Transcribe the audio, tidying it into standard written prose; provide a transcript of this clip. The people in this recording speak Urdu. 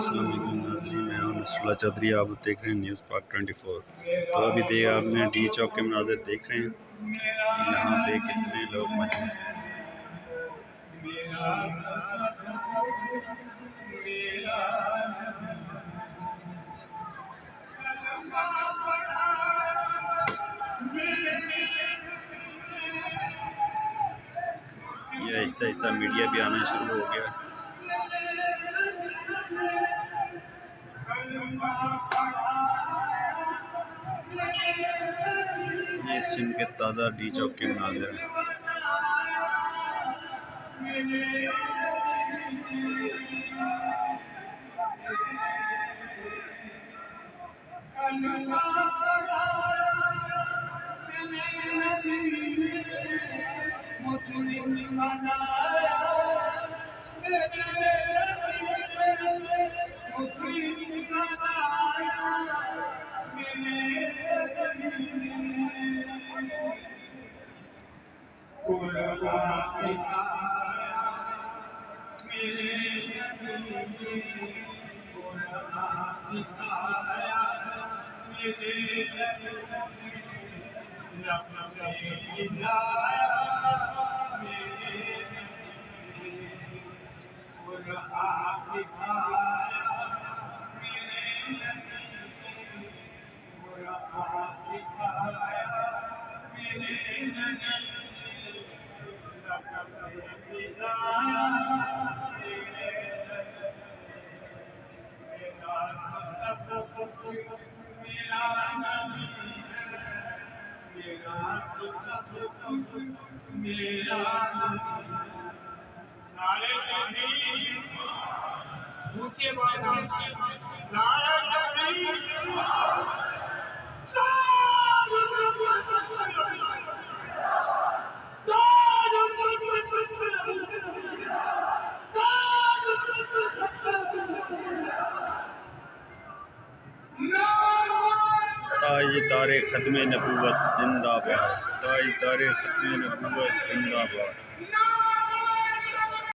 السلام علیکم ناظرین، میں ہوں نصر اللہ چودھری۔ آپ دیکھ رہے ہیں نیوز پاک 24۔ تو ابھی آپ نے ڈی چوک کے مناظر دیکھ رہے ہیں، یہاں پہ کتنے لوگ موجود ہیں۔ یہ ایسا ایسا میڈیا بھی آنا شروع ہو گیا۔ یہ اس ٹیم کے تازہ ڈی چوک کے مناظر ہیں۔ تاجدار ختم نبوت زندہ باد، تاجدار ختم نبوت زندہ باد۔